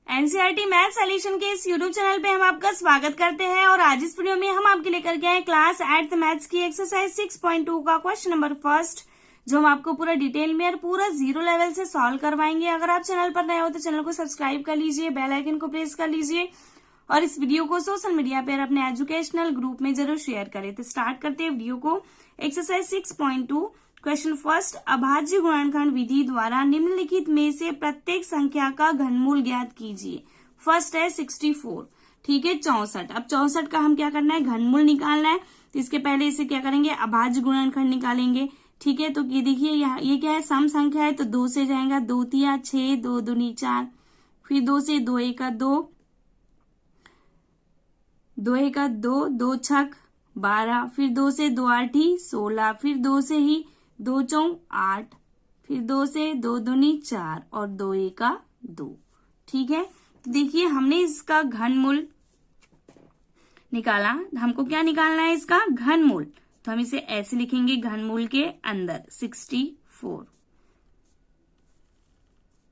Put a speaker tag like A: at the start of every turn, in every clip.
A: NCERT math solution के इस YouTube channel पे हम आपका स्वागत करते हैं और आज इस वीडियो में हम आपके लेकर के आए क्लास 8th मैथ्स की एक्सरसाइज 6.2 का क्वेश्चन नंबर फर्स्ट, जो हम आपको पूरा डिटेल में और पूरा जीरो लेवल से सॉल्व करवाएंगे। अगर आप चैनल पर नए हो तो चैनल को सब्सक्राइब कर लीजिए, बेल आइकन को प्रेस कर लीजिए और इस वीडियो को सोशल मीडिया पर अपने एजुकेशनल ग्रुप में जरूर शेयर करें। तो स्टार्ट करते हैं वीडियो को। एक्सरसाइज 6.2 क्वेश्चन फर्स्ट, अभाज्य गुणनखंड विधि द्वारा निम्नलिखित में से प्रत्येक संख्या का घनमूल ज्ञात कीजिए। फर्स्ट है 64, ठीक है 64। अब 64 का हम क्या करना है, घनमूल निकालना है। तो इसके पहले इसे क्या करेंगे, अभाज्य गुणनखंड निकालेंगे। ठीक है, तो ये देखिए यहाँ ये क्या है, सम संख्या है तो 2 से जाएगा, 2 तिया 6, 2 दूनी 4, फिर 2 से 2 एका 2, 2 एका 2, 2 छक 12, फिर 2 से 2 आठी 16, फिर 2 से ही 2 चौं 8, फिर 2 से 2 दूनी 4 और 2 एका 2। ठीक है, तो देखिए हमने इसका घनमूल निकाला। हमको क्या निकालना है, इसका घनमूल। तो हम इसे ऐसे लिखेंगे, घनमूल के अंदर 64।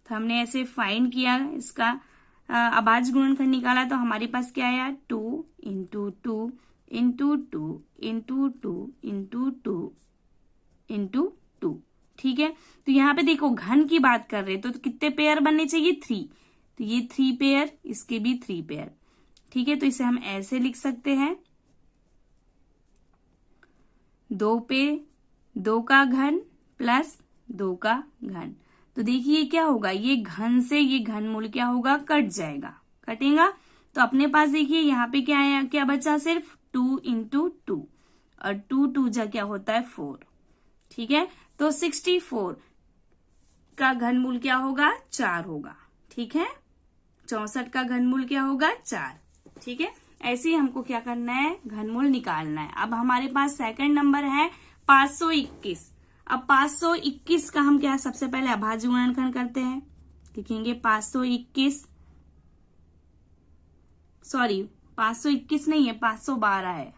A: तो हमने ऐसे फाइंड किया, इसका अभाज्य गुणनखंड निकाला। तो हमारे पास क्या आया, 2 into 2 into 2 into 2 into 2 into 2। ठीक है, तो यहाँ पे देखो घन की बात कर रहे तो कितने पेयर बनने चाहिए, 3। तो ये 3 पेयर, इसके भी 3 पेयर। ठीक है, तो इसे हम ऐसे लिख सकते हैं, 2 पे 2 का घन प्लस 2 का घन। तो देखिए क्या होगा, ये घन से ये घनमूल क्या होगा, कट जाएगा, कटेगा। तो अपने पास देखिए यहाँ पे क्या है, क्या बचा, सिर्फ 2 इंटू 2 और 2 2 जा क्या होता है 4। ठीक है, तो 64 का घनमूल क्या होगा, 4 होगा। ठीक है, 64 का घनमूल क्या होगा, 4। ठीक है, ऐसे ही हमको क्या करना है, घनमूल निकालना है। अब हमारे पास सेकंड नंबर है 521। अब 521 का हम क्या, सबसे पहले अभाज्य गुणनखंड करते हैं। लिखेंगे 521 नहीं है, 512 है।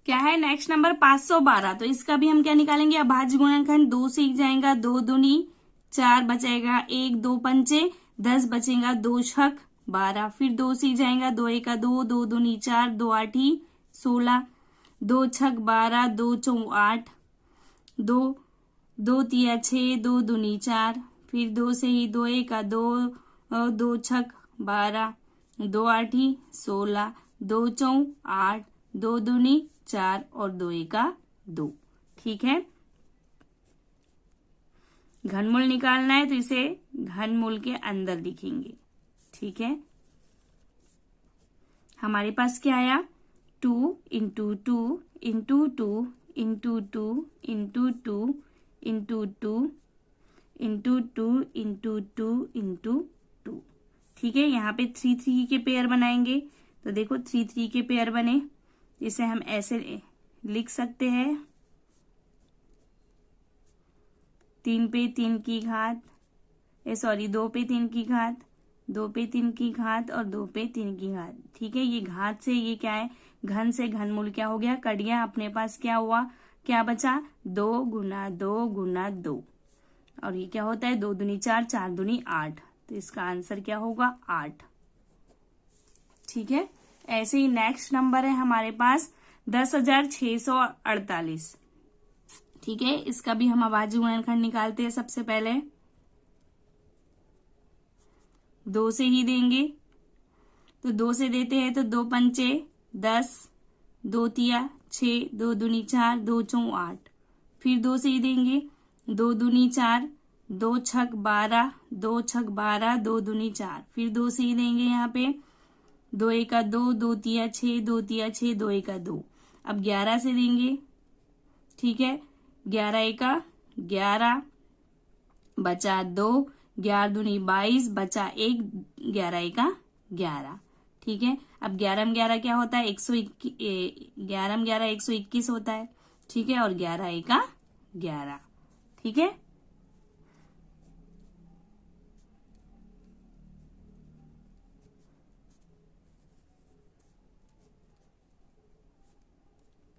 A: क्या है नेक्स्ट नंबर, 512। तो इसका भी हम क्या निकालेंगे, अभाज्य गुणनखंड। 2 से ही जाएगा, 2 दूनी 4 बचेगा, 1 2 पंचे 10 बचेगा, 2 छक 12, फिर 2 से ही जाएगा, 2 एका 2, 2 दूनी 4, 2 आठी 16, 2 छक 12, 2 चौं 8, 2 तिया 6, 2 दूनी 4, फिर 2 से ही 2 एका 2, 2 छक 12, 2 आठी 16, 2 चौं 8, 2 दूनी 4 और 2 एका 2। ठीक है, घनमूल निकालना है तो इसे घनमूल के अंदर लिखेंगे। ठीक है, हमारे पास क्या आया, 2 into 2 into 2 into 2 into 2 into 2 into 2 into 2 into 2। ठीक है, यहाँ पे 3 3 के पेयर बनाएंगे। तो देखो 3 3 के पेयर बने, इसे हम ऐसे लिख सकते हैं, 3 पे 3 की घात 2 पे 3 की घात, 2 पे 3 की घात और 2 पे 3 की घात। ठीक है, ये घात से ये क्या है, घन से घनमूल क्या हो गया, कट गया। अपने पास क्या हुआ, क्या बचा, 2 गुना 2 गुना 2 और ये क्या होता है, 2 दूनी 4, 4 दूनी 8। तो इसका आंसर क्या होगा, 8। ठीक है, ऐसे ही नेक्स्ट नंबर है हमारे पास 10,648। ठीक है, इसका भी हम अभाज्य गुणनखंड निकालते हैं। सबसे पहले 2 से ही देंगे, तो 2 से देते हैं तो 2 पंचे 10, 2 तिया 6, 2 दूनी 4, 2 चौं 8, फिर 2 से ही देंगे, 2 दूनी 4, 2 छक 12, 2 छक 12, 2 दूनी 4, फिर 2 से ही देंगे यहाँ पे, 2 एका 2, 2 तिया 6, 2 तिया 6, 2 एका 2। अब 11 से देंगे। ठीक है, 11 एका 11 बचा 2, 11 दूनी 22 बचा 1, 11 एका 11। ठीक है, अब 11 में 11 क्या होता है, 11 में 11 121 होता है। ठीक है, और 11 एका 11। ठीक है,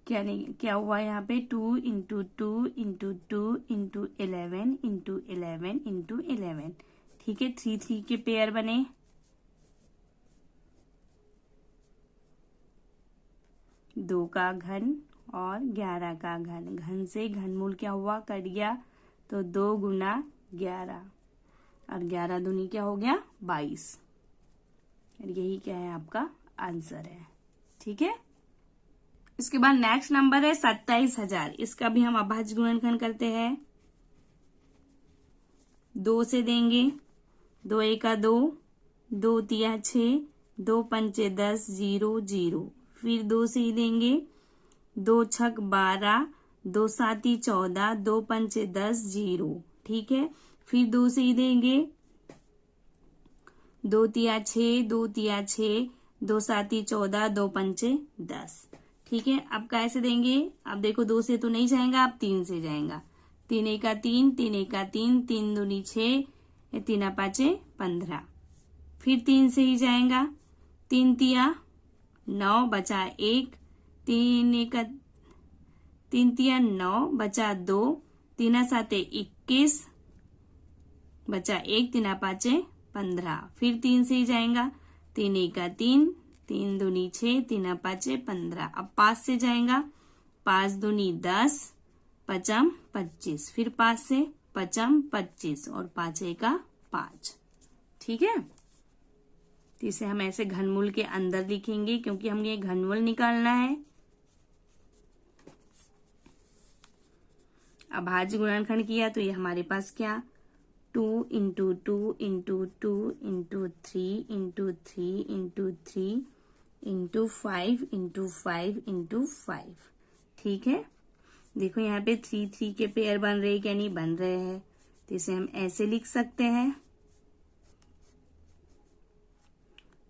A: क्या हुआ यहाँ पे, 2 into 2 into 2 into 11 into 11 into 11। ठीक है, 3 3 के पेयर बने, 2 का घन और 11 का घन। घन से घनमूल क्या हुआ, कट गया, तो 2 गुना 11 और 11 दूनी क्या हो गया 22। और यही क्या है आपका आंसर है। ठीक है। इसके बाद नेक्स्ट नंबर है 27,000। इसका भी हम अभाज्य गुणनखंड करते हैं। 2 से देंगे, 2 एका 2, 2 तिया 6, 2 पंचे 10, 0 0। फिर 2 से ही देंगे, 2 छक 12, 2 साती 14, 2 पंचे 10, 0। ठीक है। फिर 2 से ही देंगे, 2 तिया 6, 2 तिया 6, 2 साती 14, 2 पंचे 10। ठीक है। अब कैसे देंगे, अब देखो 2 से तो नहीं जाएगा, अब 3 से जाएगा। 3 एका 3, 3 एका 3, 3 दूनी 6, 3 पाँचे 15। फिर 3 से ही जाएगा, 3 तिया 9 बचा 1, 3 एका 3 तिया 9 बचा 2, 3 साते 21 बचा 1, 3 पाँचे 15। फिर 3 से ही जाएगा, 3 एका 3, 3 दूनी 6, 3 पाँचे 15। अब 5 से जाएगा, 5 दूनी 10, पचम 25। फिर 5 से पचम 25 और 5 एका 5। ठीक है। तो इसे हम ऐसे घनमूल के अंदर लिखेंगे क्योंकि हमें ये घनमूल निकालना है। अभाज्य गुणनखंड किया तो ये हमारे पास क्या 2 into 2 into 2 into 3 into 3 into 3 into 5 into 5 into 5। ठीक है। देखो यहाँ पे 3 3 के पेयर बन रहे क्या नहीं बन रहे हैं, तो इसे हम ऐसे लिख सकते हैं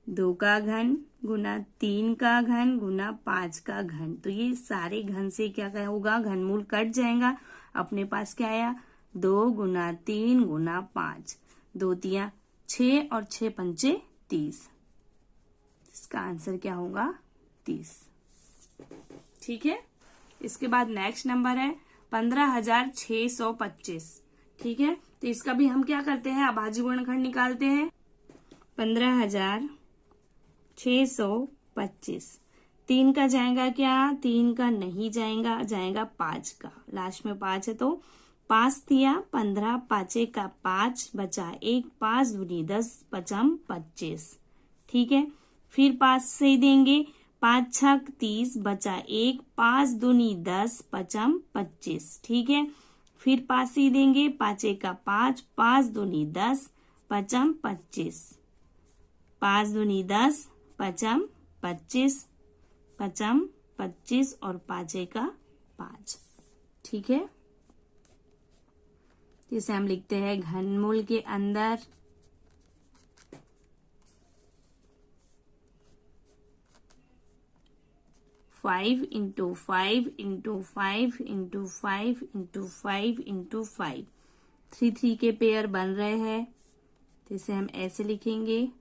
A: 2 का घन गुना 3 का घन गुना 5 का घन। तो ये सारे घन से क्या होगा, घनमूल कट जाएगा। अपने पास क्या आया 2 गुना 3 गुना 5, 2 तिया 6 और 6 पंचे 30। इसका आंसर क्या होगा 30। ठीक है। इसके बाद नेक्स्ट नंबर है 15,625। ठीक है। तो इसका भी हम क्या करते हैं, अभाज्य गुणनखंड निकालते हैं। 15,625 3 का जाएगा क्या, 3 का नहीं जाएगा, जाएगा 5 का। लास्ट में 5 है तो 5 तिया 15, 5 का 5 बचा 1, 5 दूनी 10, पचम 25। ठीक है। फिर 5 से देंगे, 5 छक 30 बचा 1, 5 दूनी 10, पचम 25। ठीक है। फिर 5 से देंगे, 5 का 5, 5 दूनी 10, पचम 25। 5 दूनी 10, पचम 25, पचम 25 और 5 का 5। ठीक है। इसे हम लिखते हैं घनमूल के अंदर 5 into 5 into 5 into 5 into 5 into 5। 3 3 के पेयर बन रहे हैं, तो इसे हम ऐसे लिखेंगे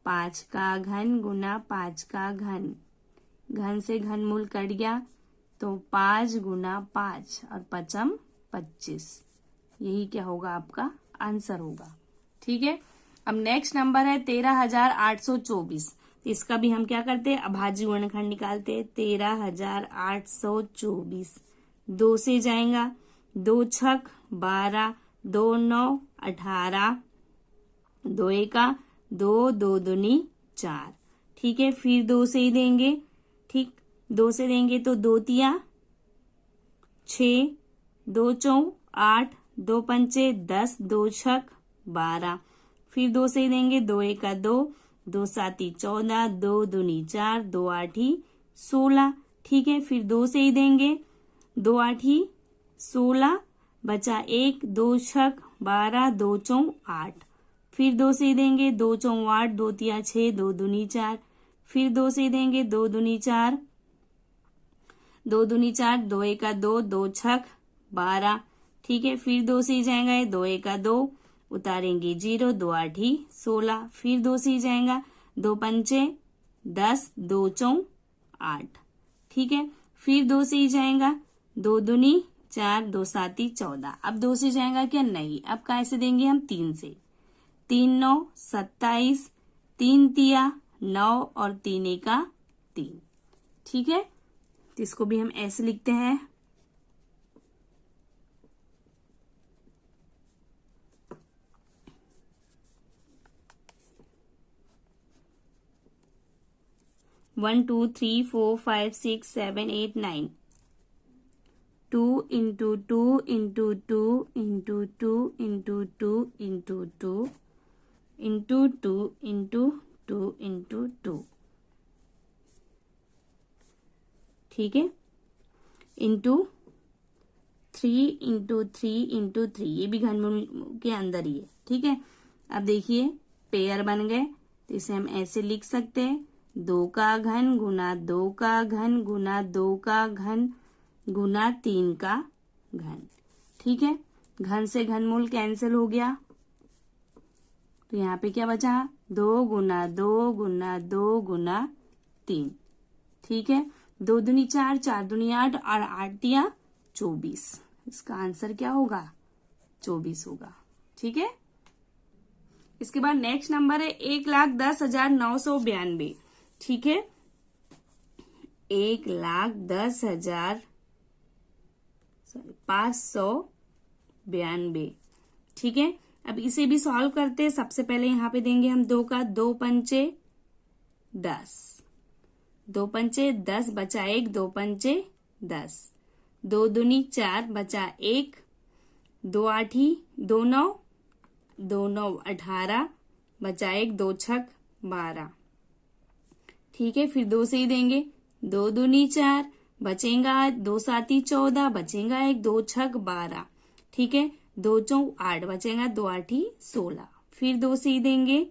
A: 5 का घन गुना 5 का घन। घन से घनमूल कट गया तो 5 गुना 5 और पचम 25। यही क्या होगा आपका आंसर होगा। ठीक है। अब नेक्स्ट नंबर है 13,824। इसका भी हम क्या करते हैं, अभाज्य गुणनखंड निकालते हैं। 13,824 2 से जाएगा, 2 छक 12, 2 9 18, 2 एका 2, 2 दूनी 4। ठीक है। फिर 2 से ही देंगे। ठीक, 2 से देंगे तो 2 तिया 6, 2 चौ 8, 2 पंचे 10, 2 छक 12। फिर 2 से ही देंगे, 2 एका 2, 2 साती 14, 2 दूनी 4, 2 आठी 16। ठीक है। फिर 2 से ही देंगे, 2 आठी 16 बचा 1, 2 छक 12, 2 चौ 8। फिर 2 से ही देंगे, 2 चौ 8, 2 तिया 6, 2 दूनी 4। फिर 2 से ही देंगे, 2 दूनी 4, 2 दूनी 4, 2 एका 2, 2 छक 12। ठीक है। फिर 2 से ही जाएगा, 2 एका 2 उतारेंगे 0, 2 आठी 16। फिर 2 से ही जाएगा, 2 पंचे 10, 2 चौ 8। ठीक है। फिर 2 से ही जाएगा, 2 दूनी 4, 2 साती 14। अब 2 से जाएगा क्या, नहीं। अब कैसे देंगे हम, 3 से। 3 9 27, 3 तिया 9 और 3 एका 3। ठीक है, तो इसको भी हम ऐसे लिखते हैं। One 2 3 4 5 6 7 8 9 2 into 2 into 2 into 2 into 2 into 2 into 2 into 2 into 2। ठीक है, इंटू 3 इंटू 3 इंटू 3, ये भी घनमूल के अंदर ही है। ठीक है, अब देखिए पेयर बन गए, तो इसे हम ऐसे लिख सकते हैं, 2 का घन गुना 2 का घन गुना 2 का घन गुना 3 का घन। ठीक है, घन से घनमूल कैंसिल हो गया, तो यहाँ पे क्या बचा, 2 गुना 2 गुना 2 गुना 3। ठीक है, 2 दूनी 4, 4 दूनी 8 और 8 दिया 24। इसका आंसर क्या होगा, 24 होगा। ठीक है, इसके बाद नेक्स्ट नंबर है 1,10,992। ठीक है, 1,10,592। ठीक है, अब इसे भी सॉल्व करते हैं। सबसे पहले यहाँ पे देंगे हम 2 का 2 पंचे 10, 2 पंचे 10 बचा 1, 2 पंचे 10, 2 दूनी 4 बचा 1, 2 आठी 2 9, 2 9 18 बचा 1, 2 छक 12। ठीक है, फिर 2 से ही देंगे, 2 दूनी 4 बचेगा 2 साती 14 बचेगा 1, 2 छक 12। ठीक है, 2 चौ 8 बचेगा, 2 आठी 16। फिर 2 से ही देंगे,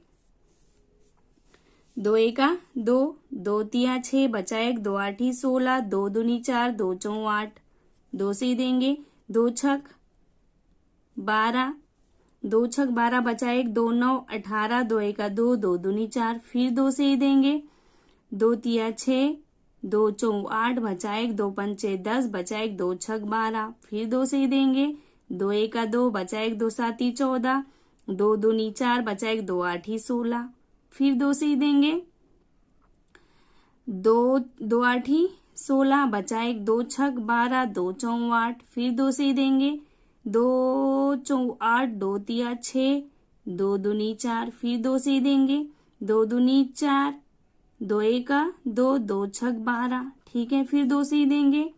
A: 2 एका 2, 2 तिया 6 बचा 1, 2 आठी 16, 2 दूनी 4, 2 चौ 8, 2 से ही देंगे, 2 छक 12, 2 छक 12 बचा 1, 2 9 18, 2 एका 2, 2 दूनी 4। फिर 2 से ही देंगे, 2 तिया 6, 2 चौ 8 बचा 1, 2 पंचे 10 बचा 1, 2 छक 12। फिर 2 से ही देंगे, 2 एका 2 बचा 1, 2 साती 14, 2 दूनी 4 बचा 1, 2 आठी 16। फिर 2 से ही देंगे, 2 आठी 16 बचा 1, 2 छक 12, 2 चौ 8। फिर 2 से ही देंगे, 2 चौ 8, 2 तिया 6, 2 दूनी 4। फिर 2 से ही देंगे, 2 दूनी 4, 2 एका 2, 2 छक 12। ठीक है, फिर 2 से ही देंगे,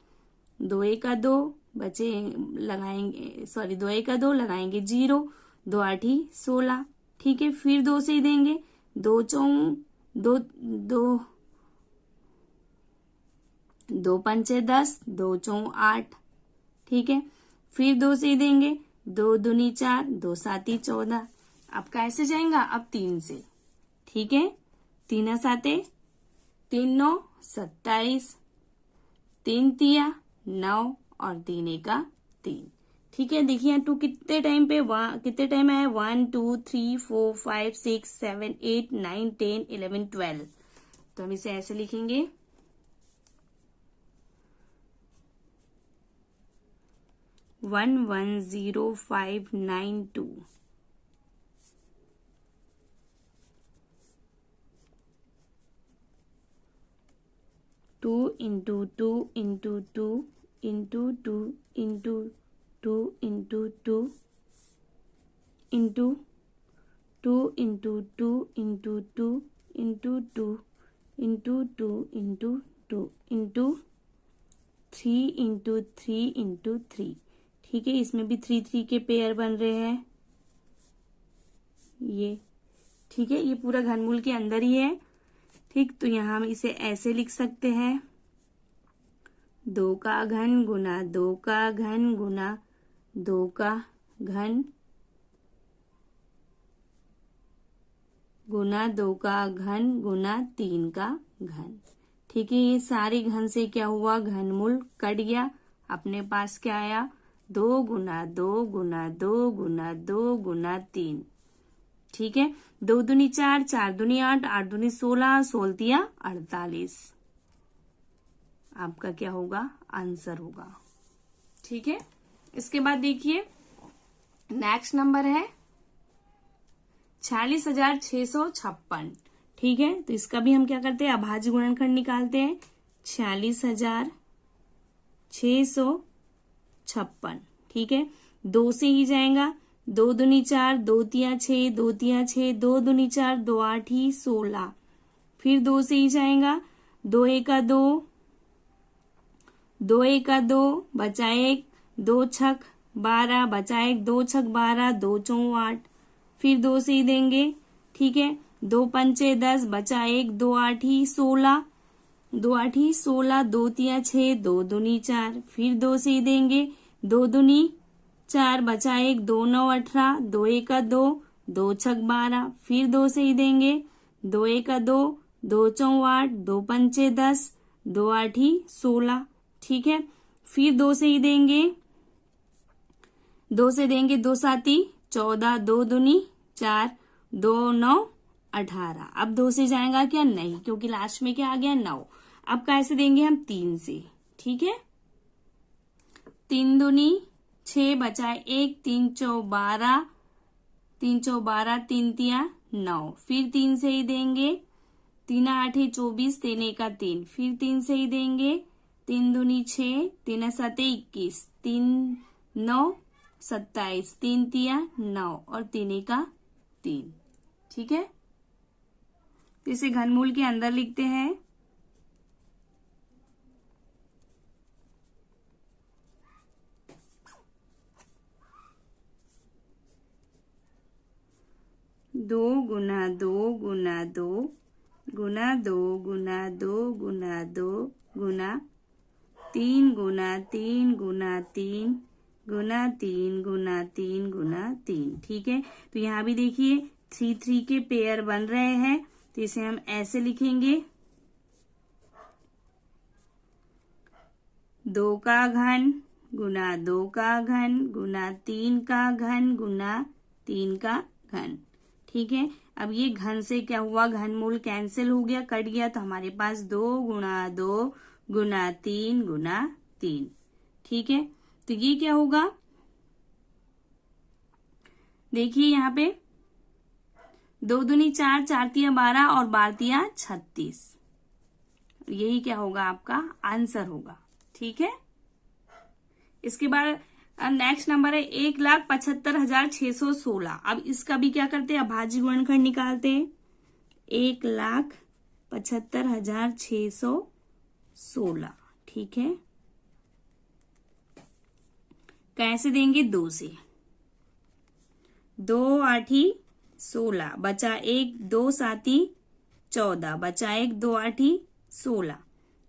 A: 2 एका 2 बचे लगाएंगे, सॉरी 2 एका 2 लगाएंगे 0, 2 आठी 16। ठीक है, फिर 2 से ही देंगे, 2 चौ 2, 2 2 पंचे 10, 2 चौ 8। ठीक है, फिर 2 से ही देंगे, 2 दूनी 4, 2 साती 14। अब कैसे जाएगा, अब 3 से। ठीक है, 3 साते 3 9 27, 3 तिया 9 और 3 एका 3। ठीक है, देखिए 2 कितने टाइम पे, कितने टाइम है, 1 2 3 4 5 6 7 8 9 10 11 12। तो हम इसे ऐसे लिखेंगे, 110592। 2 into 2 into 2 into 2 into 2 into 2 into 2 into 2 into 2 into 2 into 2 into 2 into 3 into 3 into 3। ठीक है, इसमें भी 3 3 के पेयर बन रहे हैं ये। ठीक है, ये पूरा घनमूल के अंदर ही है। ठीक, तो यहाँ हम इसे ऐसे लिख सकते हैं, 2 का घन गुना 2 का घन गुना 2 का घन गुना 2 का घन गुना 3 का घन। ठीक है, ये सारे घन से क्या हुआ, घनमूल कट गया। अपने पास क्या आया, 2 गुना 2 गुना 2 गुना 2 गुना 3। ठीक है, 2 दूनी 4, 4 दूनी 8, 8 दूनी 16, 16 तिया 48। आपका क्या होगा, आंसर होगा। ठीक है, इसके बाद देखिए नेक्स्ट नंबर है 46,656। ठीक है, तो इसका भी हम क्या करते हैं, अभाज्य गुणनखंड निकालते हैं। 46,656, ठीक है, 2 से ही जाएगा। 2 दूनी 4, 2 तिया 6, 2 तिया 6, 2 दूनी 4, 2 8 ही 16, फिर 2 से ही जाएगा। 2 एका 2, 2 एका 2, बचा 1, 2 छक 12, बचा 1, 2 छक 12, 2 चौं 8, फिर 2 से ही देंगे, ठीक है। 2 पंचे 10, बचा 1, 2 8 ही 16, 2 8 ही 16, 2 तिया 6, 2 दूनी 4, फिर 2 से ही देंगे। 2 दूनी 4, बचा 1, 2 9 18, 2 एका 2, 2 छक 12, फिर 2 से ही देंगे। 2 एका 2, 2 चौं 8, 2 पंचे 10, 2 8 ही 16, ठीक है, फिर 2 से ही देंगे। 2 से देंगे 2 साती 14, 2 दूनी 4, 2 9 18। अब 2 से जाएगा क्या, नहीं, क्योंकि लास्ट में क्या आ गया, 9। अब कैसे देंगे हम, 3 से, ठीक है। 3 दूनी 6, बचाए 1, 3 चौ 12, 3 चौ 12, 3 तिया 9, फिर 3 से ही देंगे। 3 8 24, 3 एका 3, फिर 3 से ही देंगे। 3 दूनी 6, 3 7 21, 3 9 27, 3 तिया 9 और 3 एका 3, ठीक है। तो इसे घनमूल के अंदर लिखते हैं। दो गुना 2 गुना 2 गुना 2 गुना 2 गुना 2 गुना 3 गुना 3 गुना 3 गुना 3 गुना 3 गुना 3, ठीक है। तो यहाँ भी देखिए 3 3 के पेयर बन रहे हैं, तो इसे हम ऐसे लिखेंगे। 2 का घन गुना 2 का घन गुना 3 का घन गुना 3 का घन, ठीक है। अब ये घन से क्या हुआ, घनमूल कैंसिल हो गया, कट गया, तो हमारे पास 2 गुना 2 गुना 3 गुना 3, ठीक है। तो ये क्या होगा, देखिए यहाँ पे 2 दूनी 4, 4 तिया 12 और 12 तिया 36, यही क्या होगा, आपका आंसर होगा, ठीक है। इसके बाद नेक्स्ट नंबर है 1,75,616। अब इसका भी क्या करते हैं, अभाज्य गुणनखंड निकालते हैं। 1,75,616, ठीक है। कैसे देंगे, 2 से। 2 8 16, बचा 1, 2 साती 14, बचा 1, 2 8 16,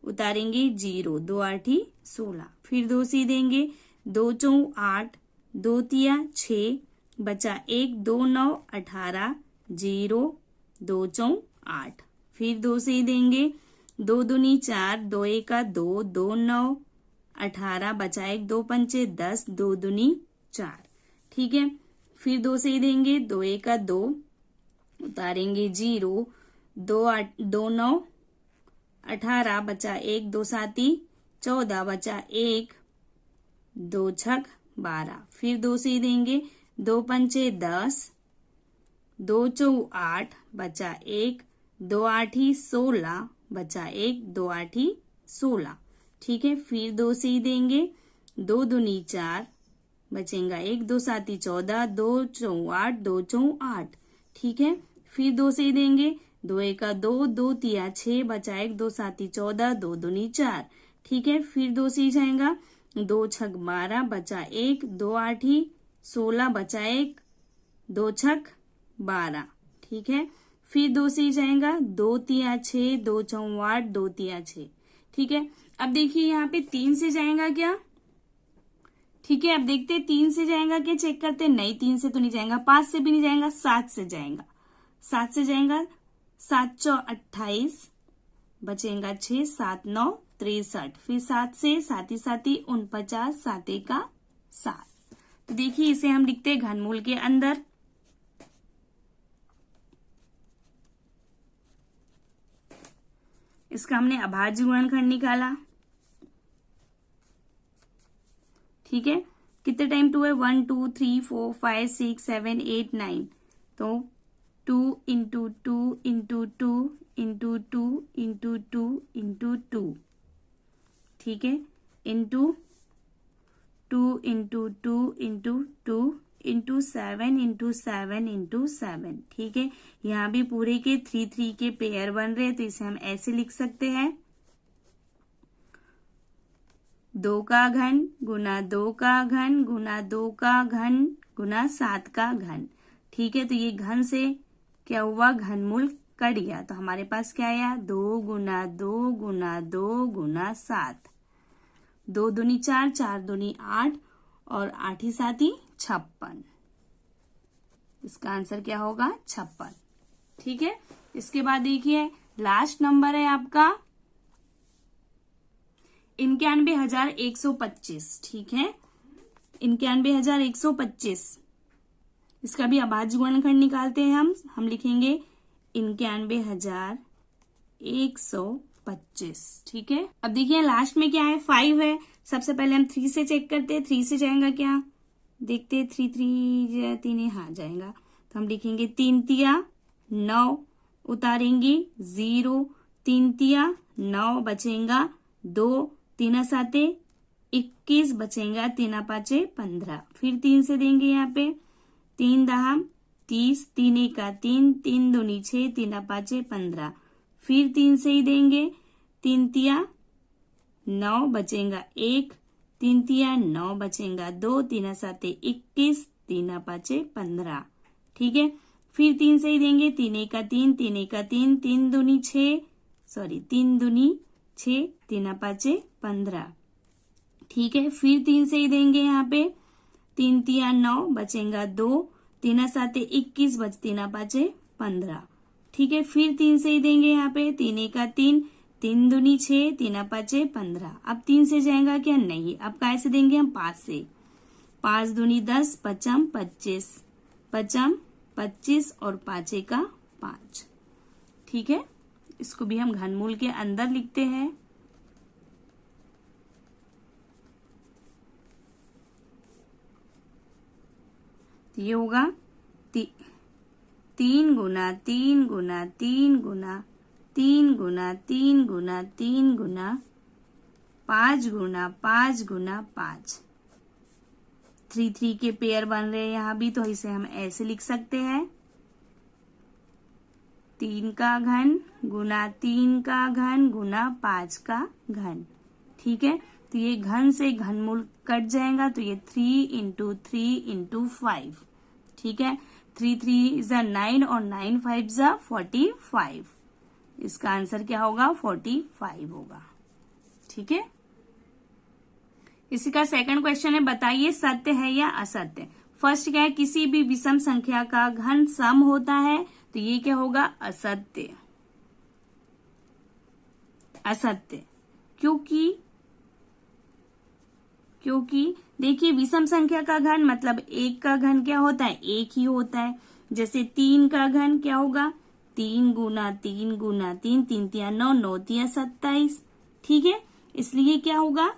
A: उतारेंगे 0, 2 8 16, फिर 2 से देंगे। 2 चौं 8, 2 तिया 6, बचा 1, 2 9 18, 0, 2 चौं 8, फिर 2 से ही देंगे। 2 दूनी 4, 2 एका 2, 2 9 18, बचा 1, 2 पंचे 10, 2 दूनी 4, ठीक है, फिर 2 से ही देंगे। 2 एका 2, उतारेंगे 0, 2 9 18, बचा 1, 2 साती 14, बचा 1, 2 छक 12, फिर 2 से ही देंगे। 2 पंचे 10, 2 चौ 8, बचा 1, 2 8 16, बचा 1, 2 8 16, ठीक है, फिर 2 से ही देंगे। 2 दूनी 4, बचेगा 1, 2 साती 14, 2 चौ 8, 2 चौ 8, ठीक है, फिर 2 से ही देंगे। 2 एका 2, 2 तिया 6, बचा 1, 2 साती 14, 2 दूनी 4, ठीक है, फिर 2 से ही जाएगा। 2 छक 12, बचा 1, 2 8 16, बचा 1, 2 छक 12, ठीक है, फिर 2 से ही जाएगा। 2 तिया 6, 2 चौ 8, 2 तिया 6, ठीक है। अब देखिए यहाँ पे 3 से जाएगा क्या, ठीक है। अब देखते हैं 3 से जाएगा क्या, चेक करते हैं। नहीं, 3 से तो नहीं जाएगा, 5 से भी नहीं जाएगा, 7 से जाएगा। 7 से जाएगा, 7 चौ 28, बचेगा 6, 7 9 63, फिर 7 से 7 7 49, 7 का 7। तो देखिए इसे हम लिखते हैं घनमूल के अंदर। इसका हमने अभाज्य गुणनखंड निकाला, ठीक है। कितने टाइम 2 है, 1 2 3 4 5 6 7 8 9, तो 2 इंटू 2 इंटू 2 ठीक है, into 2 into 2 into 2 into 7 into 7 into 7, ठीक है। यहाँ भी पूरे के 3 के पेयर बन रहे हैं, तो इसे हम ऐसे लिख सकते हैं 2 का घन गुना 2 का घन गुना 2 का घन गुना 7 का घन, ठीक है। तो ये घन से क्या हुआ, घनमूल कट गया, तो हमारे पास क्या आया 2 गुना 2 गुना 2 गुना 7, 2 दूनी 4, 4 दूनी 8 और 8 ही 7 ही 56। इसका आंसर क्या होगा 56, ठीक है। इसके बाद देखिए लास्ट नंबर है आपका 91,125, ठीक है, 91,125। इसका भी अभाज्य गुणनखंड निकालते हैं हम लिखेंगे 91,125, ठीक है। अब देखिए लास्ट में क्या है 5 है, सबसे पहले हम 3 से चेक करते हैं, 3 से जाएगा क्या, देखते हैं 3 3 3 हाँ जाएगा, तो हम लिखेंगे 3 तिया 9, उतारेंगे 0, 3 तिया 9 बचेगा 2, 3 7 21 बचेगा, 3 5 15, फिर 3 से देंगे यहाँ पे 3 10 30, 3 1 3, 3 दूनी 6, 3 5 15, फिर 3 से ही देंगे 3 तिया 9 बचेगा 1, 3 तिया 9 बचेगा 2, 3 7 21, 3 5 15, ठीक है। फिर 3 से ही देंगे 3 1 3, 3 1 3, 3 दूनी 6, 3 दूनी 6, 3 5 15, ठीक है। फिर 3 से ही देंगे यहाँ पे 3 तिया 9 बचेगा 2, 3 7 21 बच 3 5 15, ठीक है। फिर 3 से ही देंगे यहाँ पे 3 1 3, 3 दूनी 6, 3 5 15। अब 3 से जाएगा क्या, नहीं, अब कैसे देंगे हम 5 से, 5 दूनी 10 पचम 25, पचम 25 और 5 का 5, ठीक है। इसको भी हम घनमूल के अंदर लिखते हैं, ये होगा 3 गुना 3 गुना 3 गुना 3 गुना 3 गुना 3 गुना 5 गुना 5 गुना 5, 3 के पेयर बन रहे हैं यहाँ भी, तो इसे हम ऐसे लिख सकते हैं 3 का घन गुना 3 का घन गुना 5 का घन, ठीक है। तो ये घन से घनमूल कट जाएगा, तो ये 3 इंटू 3 इंटू 5, ठीक है। 3 3 इज 9 और 9 5 इज 45, इसका आंसर क्या होगा 45 होगा, ठीक है। इसी का सेकंड क्वेश्चन है, बताइए सत्य है या असत्य। फर्स्ट क्या है, किसी भी विषम संख्या का घन सम होता है, तो ये क्या होगा असत्य, असत्य, क्योंकि देखिए विषम संख्या का घन मतलब एक का घन क्या होता है, एक ही होता है। जैसे 3 का घन क्या होगा 3 गुना 3 गुना 3, 3 तिया 9, 9 तिया 27, ठीक है। इसलिए क्या होगा,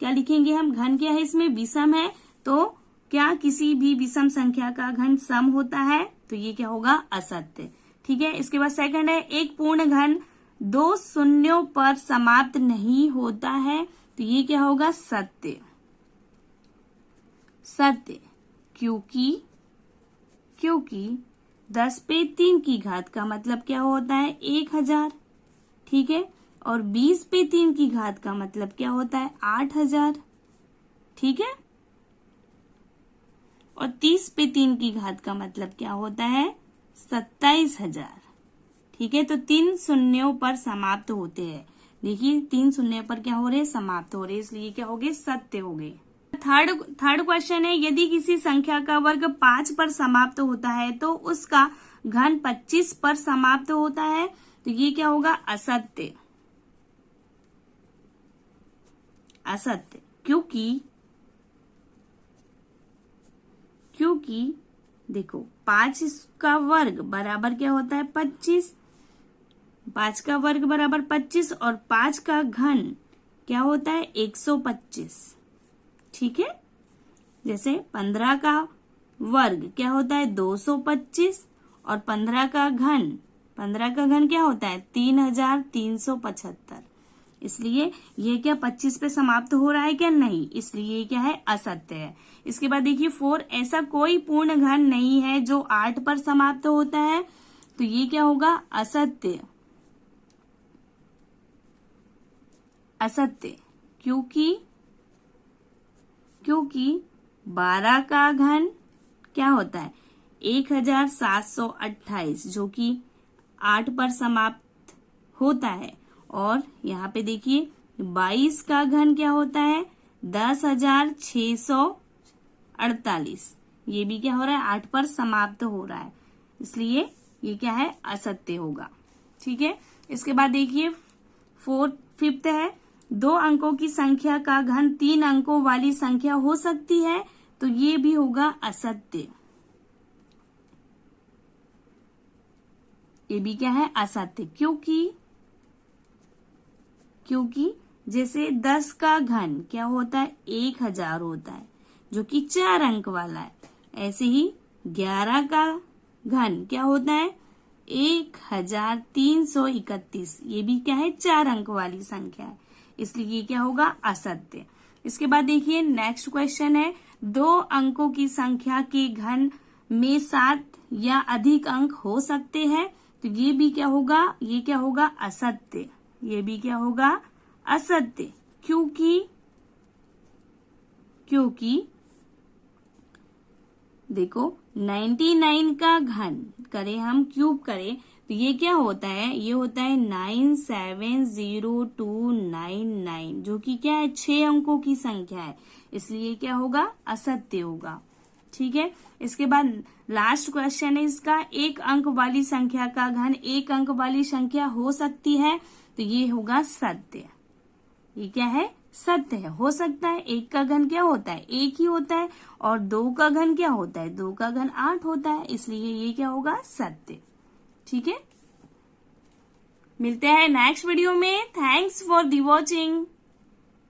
A: क्या लिखेंगे हम, घन क्या है इसमें विषम है, तो क्या किसी भी विषम संख्या का घन सम होता है, तो ये क्या होगा असत्य, ठीक है। इसके बाद सेकंड है, एक पूर्ण घन 2 शून्यों पर समाप्त नहीं होता है, तो ये क्या होगा सत्य, सत्य, क्योंकि 10 पे 3 की घात का मतलब क्या होता है 1000, ठीक है। और 20 पे 3 की घात का मतलब क्या होता है 8000, ठीक है। और 30 पे 3 की घात का मतलब क्या होता है 27000, ठीक है। तो 3 शून्यों पर समाप्त होते हैं, देखिए 3 शून्य पर क्या हो रहे समाप्त हो रहे, इसलिए क्या हो गए सत्य हो गए। थर्ड क्वेश्चन है, यदि किसी संख्या का वर्ग 5 पर समाप्त होता है तो उसका घन 25 पर समाप्त होता है, तो ये क्या होगा असत्य, असत्य, क्योंकि देखो 5 का वर्ग बराबर क्या होता है 25, 5 का वर्ग बराबर 25 और 5 का घन क्या होता है 125, ठीक है। जैसे 15 का वर्ग क्या होता है 225 और 15 का घन क्या होता है 3375, इसलिए ये क्या 25 पे समाप्त हो रहा है क्या? नहीं, इसलिए ये क्या है? असत्य है। इसके बाद देखिए 4, ऐसा कोई पूर्ण घन नहीं है जो 8 पर समाप्त होता है, तो ये क्या होगा? असत्य। असत्य क्योंकि 12 का घन क्या होता है? 1728, जो कि 8 पर समाप्त होता है। और यहाँ पे देखिए 22 का घन क्या होता है? 10,648। ये भी क्या हो रहा है? 8 पर समाप्त हो रहा है, इसलिए ये क्या है? असत्य होगा। ठीक है। इसके बाद देखिए 5th है, 2 अंकों की संख्या का घन 3 अंकों वाली संख्या हो सकती है, तो ये भी होगा असत्य। ये भी क्या है? असत्य क्योंकि जैसे 10 का घन क्या होता है? 1000 होता है, जो कि 4 अंक वाला है। ऐसे ही 11 का घन क्या होता है? 1331। ये भी क्या है? 4 अंक वाली संख्या है, इसलिए ये क्या होगा? असत्य। इसके बाद देखिए नेक्स्ट क्वेश्चन है, 2 अंकों की संख्या के घन में 7 या अधिक अंक हो सकते हैं, तो ये भी क्या होगा? ये क्या होगा? असत्य। ये भी क्या होगा? असत्य क्योंकि देखो 99 का घन करें हम, क्यूब करें, तो ये क्या होता है? ये होता है 970299, जो कि क्या है? 6 अंकों की संख्या है, इसलिए क्या होगा? असत्य होगा। ठीक है। इसके बाद लास्ट क्वेश्चन है इसका, 1 अंक वाली संख्या का घन 1 अंक वाली संख्या हो सकती है, तो ये होगा सत्य। ये क्या है? सत्य है। हो सकता है, 1 का घन क्या होता है? 1 ही होता है, और 2 का घन क्या होता है? 2 का घन 8 होता है, इसलिए ये क्या होगा? सत्य। ठीक है। मिलते हैं नेक्स्ट वीडियो में। Thanks for the watching.